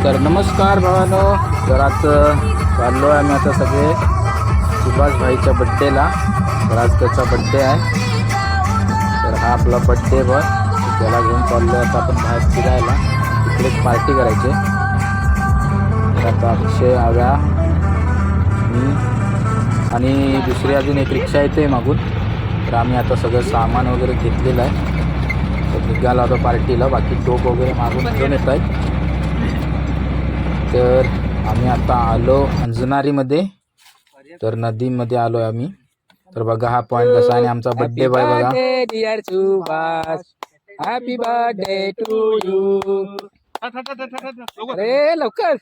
तर नमस्कार भावानो. तर आज चाललो आहे आम्ही आता सगळे सुभाष भाईच्या बड्डेला. तर आज त्याचा बड्डे आहे. तर हा आपला बड्डे बघ, त्याला घेऊन चाललो आता आपण बाहेर फिरायला. तिकडेच पार्टी करायची. तर आता अक्षय, आव्या, मी आणि दुसरी अजून एक रिक्षा येते मागून. तर आम्ही आता सगळं सामान वगैरे घेतलेलं आहे. तर निघाला होता पार्टीला. बाकी टोप वगैरे मागून घेऊन येत आहेत. तर आम्ही आता आलो अंजनारीमध्ये. तर नदीमध्ये आलो आहे आम्ही. तर बघा हा पॉईंट कसा. आणि आमचा बड्डे बॉय बघा. Dear Subhash, happy birthday to you. अरे लवकर.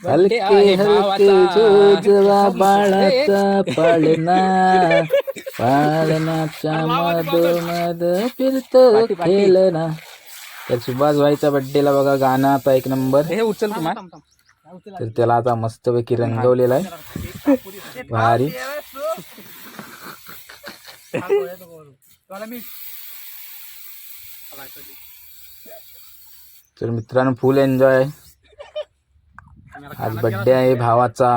हलके हलके जोजवा बाळाचा पाळणा, पाळण्याच्या मधोमध फिरतो खेळणा. तर सुभाष भाईच्या बड्डेला बघा गाणं आता एक नंबर. हे उचल कुमार. तर त्याला आता मस्तपैकी रंगवलेला आहे भारी. तर मित्रांनो फुल एन्जॉय. आज बड्डे आहे भावाचा.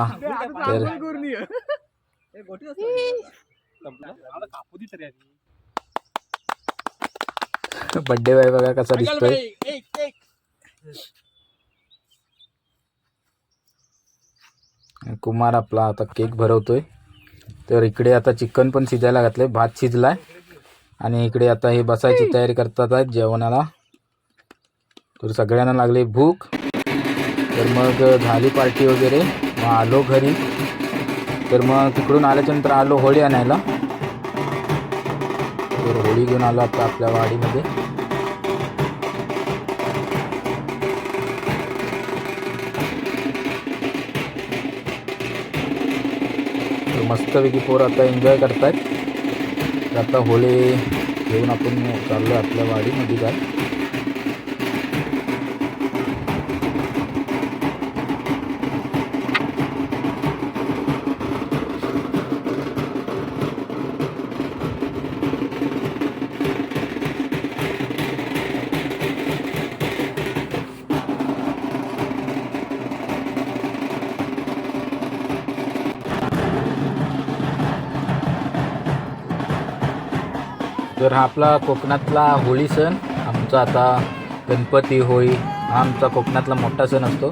तर बड्डे बाय बघा कसा दिसतोय. कुमार आपला आता केक भरवतोय. तर इकडे आता चिकन पण शिजायला घातलंय. भात शिजलाय. आणि इकडे आता हे बसायची तयारी करतात आहेत जेवणाला. तर सगळ्यांना लागली भूक. तर मग झाली पार्टी वगैरे. मग आलो घरी. तर मग तिकडून आल्याच्यानंतर आलो होळी आणायला. तर होळी घेऊन आलो आता आपल्या वाडीमध्ये. तर मस्तपैकी पोरं आता एन्जॉय करतायत. तर आता होळी घेऊन आपण चाललो आपल्या वाडीमध्ये काय. तर हा आपला कोकणातला होळी सण. आमचा आता गणपती, होळी हा आमचा कोकणातला मोठा सण असतो.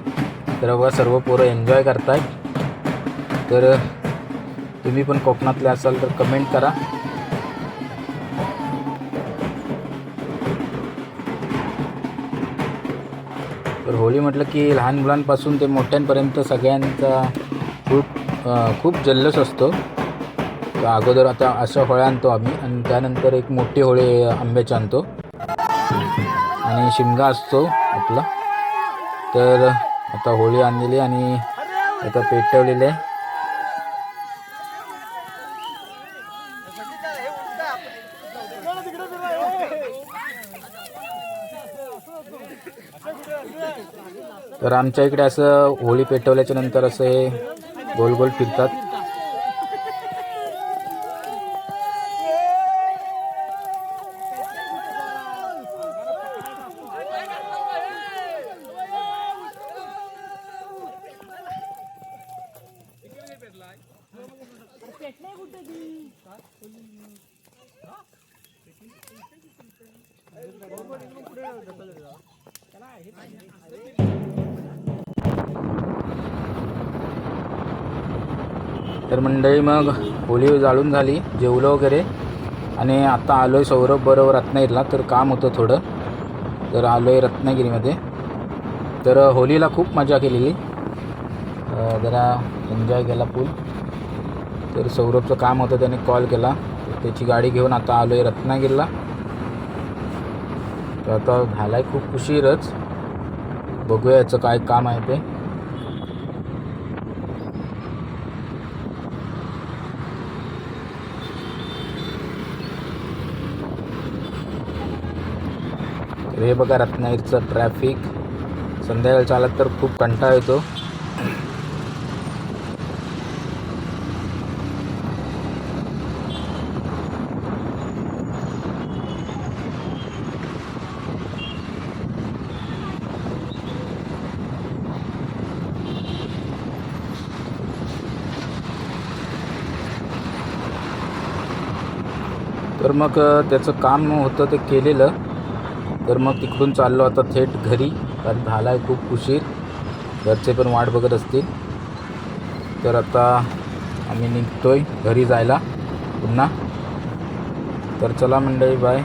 तर बघा सर्व पोरं एन्जॉय करतायत. तर तुम्ही पण कोकणातले असाल तर कमेंट करा. तर होळी म्हटलं की लहान मुलांपासून ते मोठ्यांपर्यंत सगळ्यांचा खूप जल्लोष असतो. तर अगोदर आता अशा होळ्या आणतो आम्ही. आणि त्यानंतर एक मोठी होळी आंब्याची आणतो. आणि शिमगा असतो आपला. तर आता होळी आणलेली आणि आता पेटवलेली आहे. तर आमच्या इकडे असं होळी पेटवल्याच्या नंतर असं हे गोल गोल फिरतात. तर मंडळी मग होळी जाळून झाली. जेवलो वगैरे. आणि आता आलो आहे सौरभ बरोबर रत्नागिरीला. तर काम होतं थोडं. तर आलो आहे रत्नागिरीमध्ये. तर होळीला खूप मजा केलेली. जरा एन्जॉय केला फुल. तर सौरभचं काम होतं त्याने कॉल केला. त्याची गाडी घेऊन आता आलो आहे रत्नागिरीला. तर आता झाला आहे खूप उशीरच. बघूया याचं काय काम आहे ते. हे बघा रत्नागिरीचं ट्रॅफिक. संध्याकाळी चालत तर खूप कंटाळा येतो. तर मग त्याचं काम होतं ते केलेलं. तर मग तिकडून चाललो आता थेट घरी, कारण झाला आहे खूप उशीर, घरचे पण वाट बघत असतील. तर आता आम्ही निघतोय घरी जायला पुन्हा. तर चला मंडळी, बाय.